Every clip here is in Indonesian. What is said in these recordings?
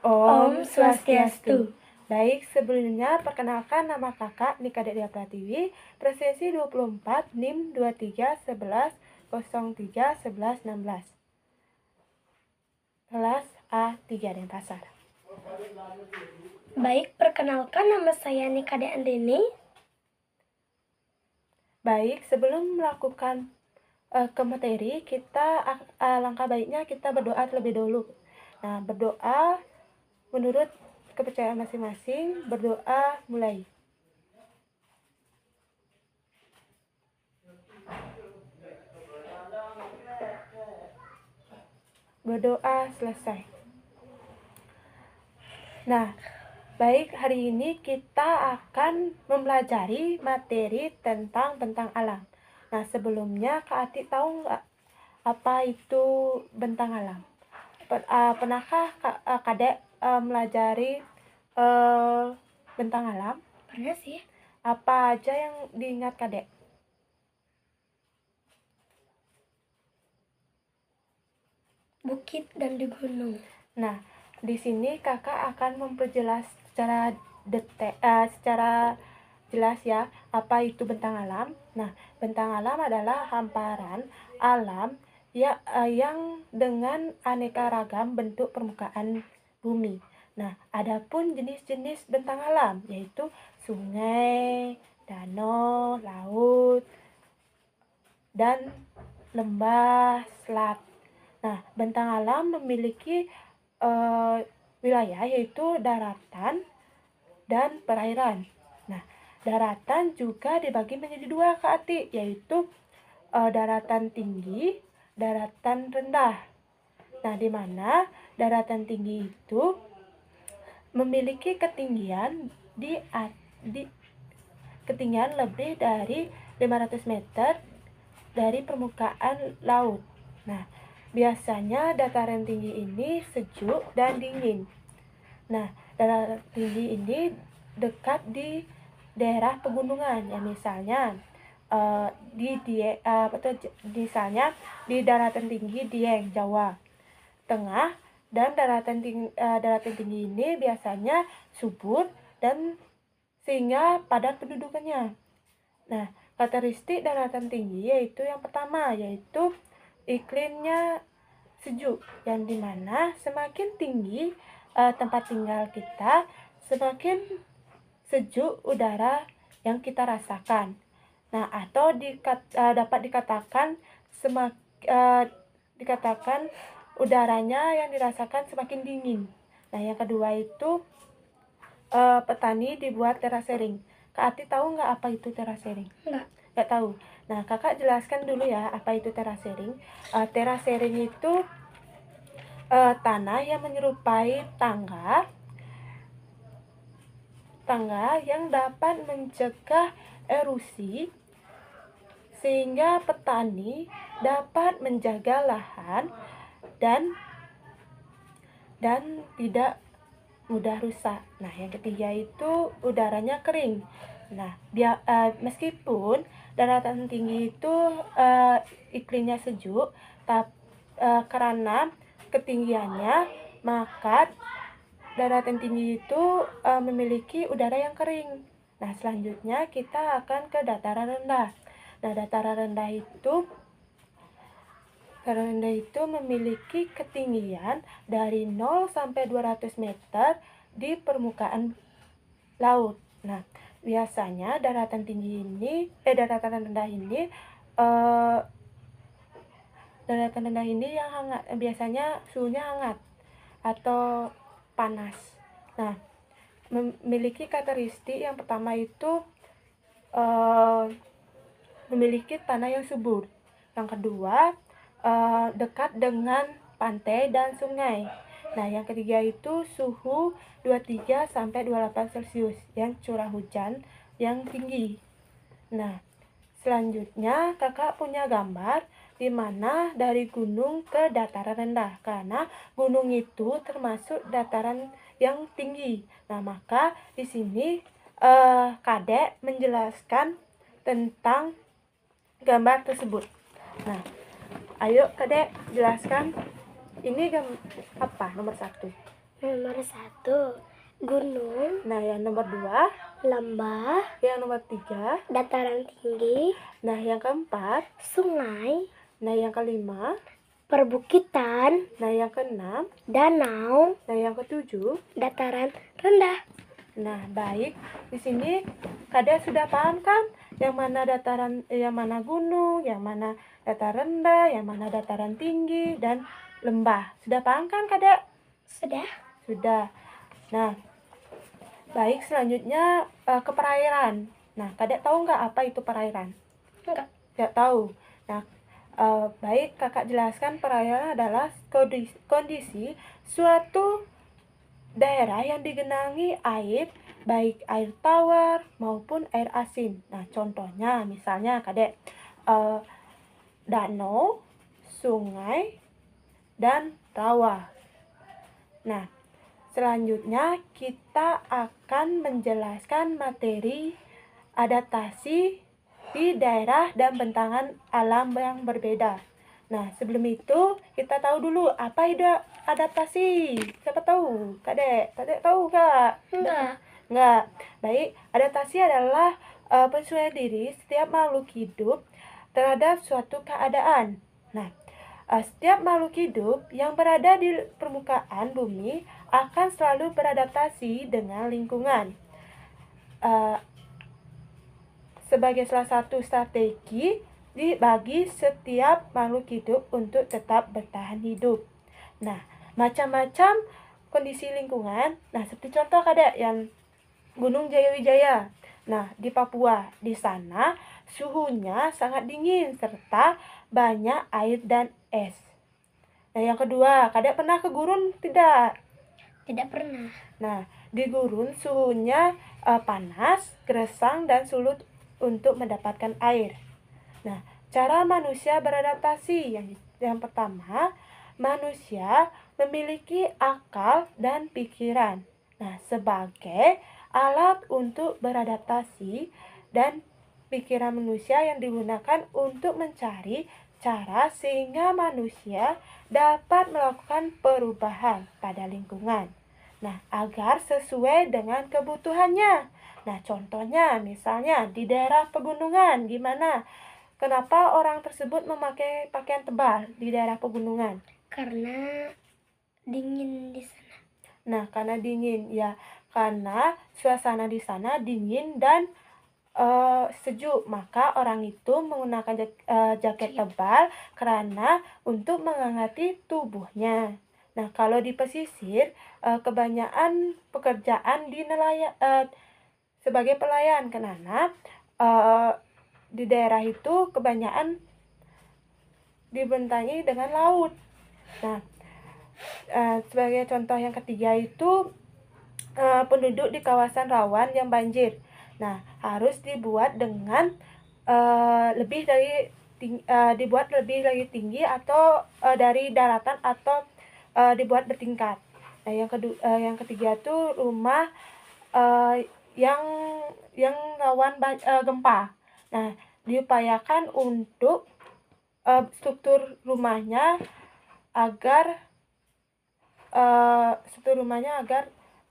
Om Swastiastu. Baik, sebelumnya perkenalkan nama kakak Nika Dedia Pratiwi, presesi 24, NIM 2311031116. Kelas A3 Denpasar. Baik, perkenalkan nama saya Nika Deandeni. Baik, sebelum melakukan ke materi, kita langkah baiknya kita berdoa terlebih dulu. Nah, berdoa menurut kepercayaan masing-masing. Berdoa mulai. Berdoa selesai. Nah, baik, hari ini kita akan mempelajari materi tentang bentang alam. Nah, sebelumnya Kak Ati tahu nggak apa itu bentang alam? Pernahkah Kadek melajari bentang alam? Pernah sih. Apa aja yang diingat Kadek? Bukit dan di gunung. Nah, di sini kakak akan memperjelas secara jelas ya apa itu bentang alam. Nah, bentang alam adalah hamparan alam yang dengan aneka ragam bentuk permukaan bumi. Nah, adapun jenis-jenis bentang alam yaitu sungai, danau, laut, dan lembah, selat. Nah, bentang alam memiliki wilayah yaitu daratan dan perairan. Nah, daratan juga dibagi menjadi dua Kak Ati, yaitu daratan tinggi, daratan rendah. Nah, di mana daratan tinggi itu memiliki ketinggian ketinggian lebih dari 500 meter dari permukaan laut. Nah, biasanya dataran tinggi ini sejuk dan dingin. Nah, dataran tinggi ini dekat di daerah pegunungan, ya misalnya misalnya di daratan tinggi Dieng, Jawa Tengah, dan daratan tinggi ini biasanya subur dan sehingga padat pendudukannya. Nah, karakteristik daratan tinggi yaitu yang pertama yaitu iklimnya sejuk, yang dimana semakin tinggi tempat tinggal kita, semakin sejuk udara yang kita rasakan. Nah, atau dapat dikatakan udaranya yang dirasakan semakin dingin. Nah, yang kedua itu petani dibuat terasering. Kak Ati tahu nggak apa itu terasering? Nggak tahu. Nah, kakak jelaskan dulu ya apa itu terasering. Terasering itu tanah yang menyerupai tangga yang dapat mencegah erosi sehingga petani dapat menjaga lahan dan tidak mudah rusak. Nah, yang ketiga itu udaranya kering. Nah, meskipun daratan tinggi itu iklimnya sejuk, karena ketinggiannya, maka daratan tinggi itu memiliki udara yang kering. Nah, selanjutnya kita akan ke dataran rendah. Nah, dataran rendah itu memiliki ketinggian dari 0 sampai 200 meter di permukaan laut. Nah, biasanya daratan rendah ini yang hangat, biasanya suhunya hangat atau panas. Nah, memiliki karakteristik yang pertama itu memiliki tanah yang subur. Yang kedua, dekat dengan pantai dan sungai. Nah, yang ketiga itu suhu 23 sampai 28 Celcius yang curah hujan yang tinggi. Nah, selanjutnya kakak punya gambar di mana dari gunung ke dataran rendah, karena gunung itu termasuk dataran yang tinggi. Nah, maka di sini Kadek menjelaskan tentang gambar tersebut. Nah, ayo Kadek jelaskan ini apa nomor 1? Nomor 1, gunung. Nah, yang nomor 2, Lembah. yang nomor 3, Dataran tinggi. nah yang keempat, Sungai. nah yang kelima, Perbukitan. nah yang keenam, Danau. nah yang ketujuh. Dataran rendah. Nah, baik. Di sini Kak sudah paham kan? Yang mana dataran, yang mana gunung, yang mana dataran rendah, yang mana dataran tinggi dan lembah. Sudah paham kan Kak? Sudah? Sudah. Nah, baik, selanjutnya ke perairan. Nah, Kak tahu nggak apa itu perairan? Enggak. Nggak tahu. Nah, baik, Kakak jelaskan perairan adalah kondisi suatu daerah yang digenangi air, baik air tawar maupun air asin. Nah, contohnya misalnya Kadek, danau, sungai, dan rawa. Nah, selanjutnya kita akan menjelaskan materi adaptasi di daerah dan bentangan alam yang berbeda. Nah, sebelum itu kita tahu dulu apa itu adaptasi. Siapa tahu? Kadek tahu Kak? Enggak. Enggak. Baik, adaptasi adalah penyesuaian diri setiap makhluk hidup terhadap suatu keadaan. Nah, setiap makhluk hidup yang berada di permukaan bumi akan selalu beradaptasi dengan lingkungan. Sebagai salah satu strategi bagi setiap makhluk hidup untuk tetap bertahan hidup. Nah, macam-macam kondisi lingkungan. Nah, seperti contoh Kadek yang Gunung Jayawijaya. Nah, di Papua, di sana suhunya sangat dingin serta banyak air dan es. Nah, yang kedua, Kadek pernah ke gurun tidak? Tidak pernah. Nah, di gurun suhunya panas, gersang, dan sulit untuk mendapatkan air. Nah, cara manusia beradaptasi yang pertama, manusia memiliki akal dan pikiran. Nah, sebagai alat untuk beradaptasi dan pikiran manusia yang digunakan untuk mencari cara sehingga manusia dapat melakukan perubahan pada lingkungan. Nah, agar sesuai dengan kebutuhannya. Nah, contohnya misalnya di daerah pegunungan, gimana? Kenapa orang tersebut memakai pakaian tebal di daerah pegunungan? Karena dingin di sana. Nah, karena dingin, ya. Karena suasana di sana dingin dan sejuk, maka orang itu menggunakan jaket tebal karena untuk menghangati tubuhnya. Nah, kalau di pesisir, kebanyakan pekerjaan di nelayan sebagai pelayan karena di daerah itu kebanyakan dibentangi dengan laut. Nah, sebagai contoh yang ketiga itu penduduk di kawasan rawan yang banjir. Nah, harus dibuat dengan dibuat lebih dari tinggi atau dari daratan atau dibuat bertingkat. Nah, yang ketiga itu rumah yang rawan gempa. Nah, diupayakan untuk struktur rumahnya agar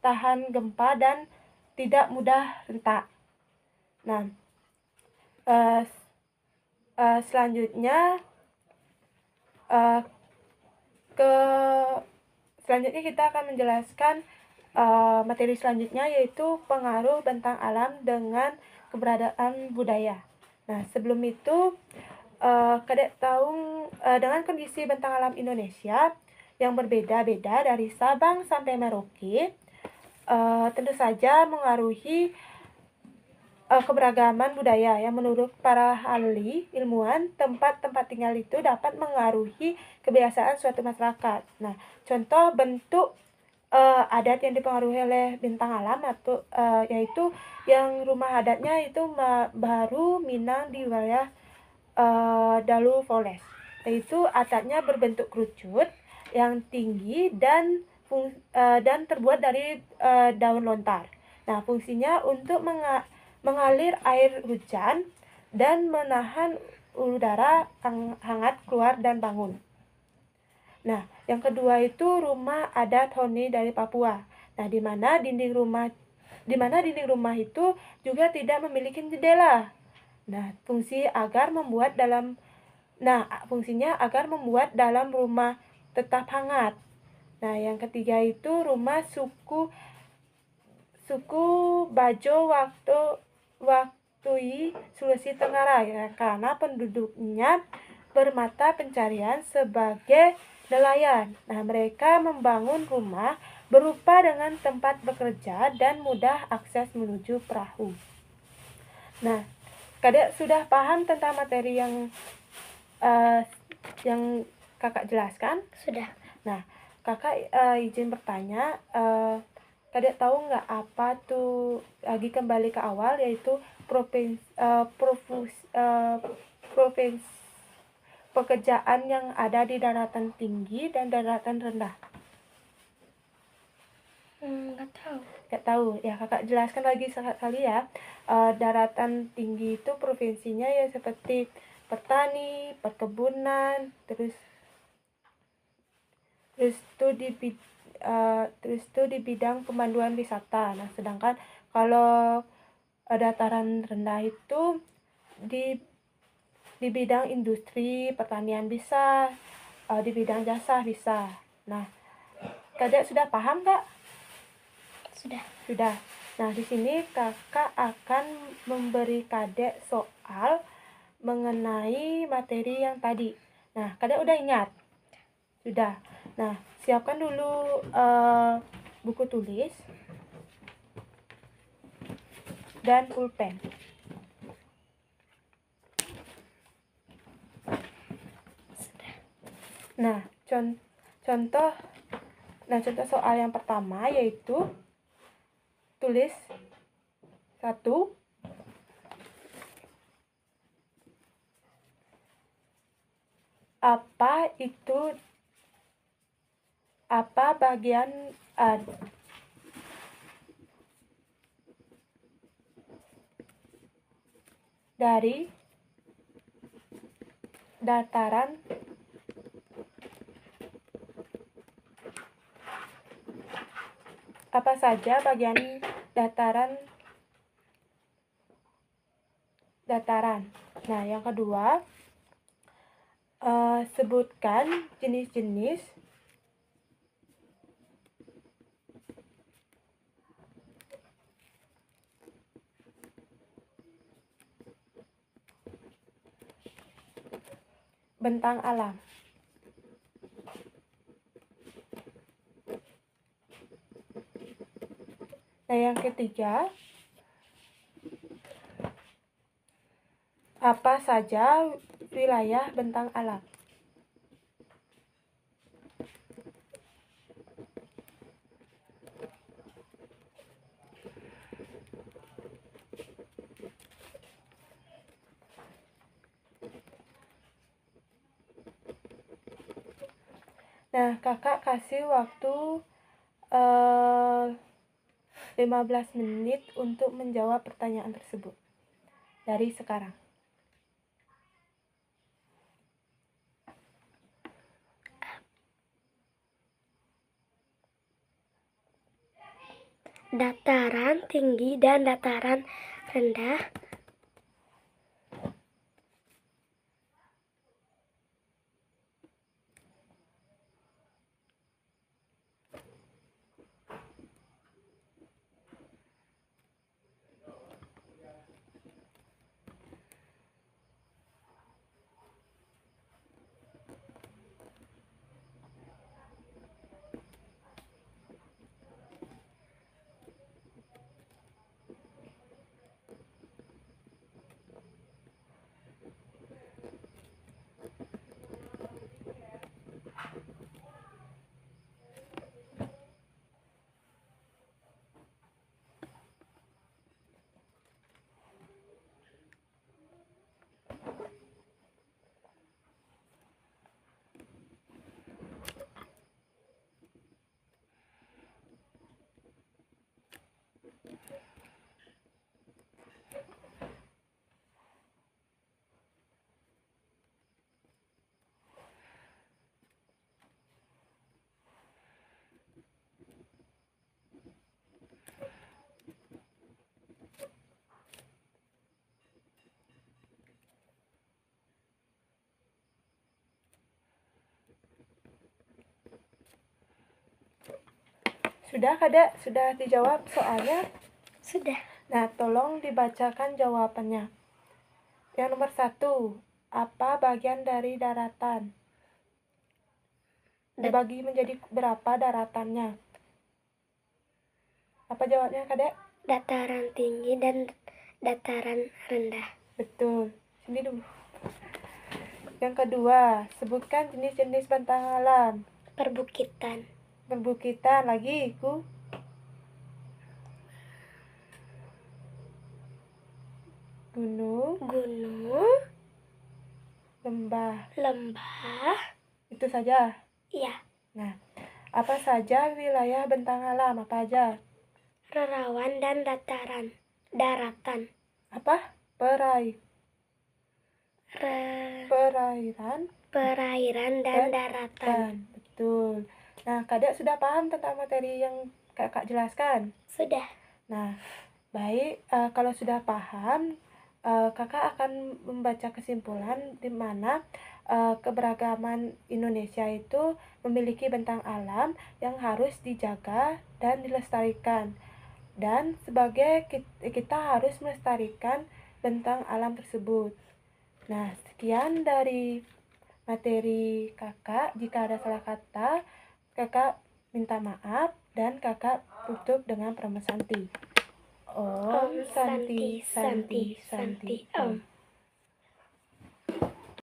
tahan gempa dan tidak mudah retak. Nah, selanjutnya kita akan menjelaskan materi selanjutnya, yaitu pengaruh bentang alam dengan keberadaan budaya. Nah, sebelum itu Kadek tahu dengan kondisi bentang alam Indonesia yang berbeda-beda dari Sabang sampai Merauke, tentu saja mengaruhi keberagaman budaya yang menurut para ahli ilmuwan, tempat-tempat tinggal itu dapat mengaruhi kebiasaan suatu masyarakat. Nah, contoh bentuk adat yang dipengaruhi oleh bintang alam atau yaitu yang rumah adatnya itu baru Minang di wilayah Dalu Flores, yaitu adatnya berbentuk kerucut yang tinggi dan terbuat dari daun lontar. Nah, fungsinya untuk mengalir air hujan dan menahan udara hangat keluar dan bangun. Nah, yang kedua itu rumah adat Honi dari Papua. Nah, di mana dinding rumah itu juga tidak memiliki jendela. Nah, fungsinya agar membuat dalam rumah tetap hangat. Nah, yang ketiga itu rumah suku Bajo Waktui Sulawesi Tenggara, ya, karena penduduknya bermata pencarian sebagai nelayan. Nah, mereka membangun rumah berupa dengan tempat bekerja dan mudah akses menuju perahu. Nah, Kadek sudah paham tentang materi yang kakak jelaskan? Sudah. Nah, kakak izin bertanya, Kadek tahu nggak apa tuh, lagi kembali ke awal, yaitu provinsi pekerjaan yang ada di daratan tinggi dan daratan rendah. Nggak tahu. Nggak tahu ya, kakak jelaskan lagi sekali ya. Daratan tinggi itu provinsinya ya seperti petani, perkebunan, terus tuh di bidang pemanduan wisata. Nah, sedangkan kalau dataran rendah itu di bidang industri, pertanian bisa, di bidang jasa bisa. Nah, Kadek sudah paham nggak? Sudah. Sudah. Nah, di sini kakak akan memberi Kadek soal mengenai materi yang tadi. Nah, Kadek udah ingat? Sudah. Nah, siapkan dulu buku tulis dan pulpen. Nah, contoh soal yang pertama yaitu tulis 1. Apa bagian dari dataran apa saja bagian dataran. Nah, yang kedua, sebutkan jenis-jenis bentang alam. Nah, yang ketiga, apa saja wilayah bentang alam. Nah, kakak kasih waktu 15 menit untuk menjawab pertanyaan tersebut dari sekarang. Dataran tinggi dan dataran rendah. Sudah, Kadek? Sudah dijawab soalnya? Sudah. Nah, tolong dibacakan jawabannya. Yang nomor 1, apa bagian dari daratan? Dibagi menjadi berapa daratannya? Apa jawabnya, Kadek? Dataran tinggi dan dataran rendah. Betul. Sini dulu. Yang kedua, sebutkan jenis-jenis bentang alam. Perbukitan. Perbukitan lagi, Ku. Gunung, Gunung, lembah. lembah. Itu saja. Iya. Nah, apa saja wilayah bentang alam? Apa aja? Rerawan dan daratan. Apa? Perairan Perairan dan daratan. Betul. Nah, Kadek sudah paham tentang materi yang Kakak jelaskan? Sudah. Nah, baik. Kalau sudah paham, Kakak akan membaca kesimpulan di mana keberagaman Indonesia itu memiliki bentang alam yang harus dijaga dan dilestarikan. Dan sebagai kita harus melestarikan bentang alam tersebut. Nah, sekian dari materi Kakak. Jika ada salah kata, Kakak minta maaf dan Kakak tutup dengan Pramashanti. Om Santi Santi Santi Om.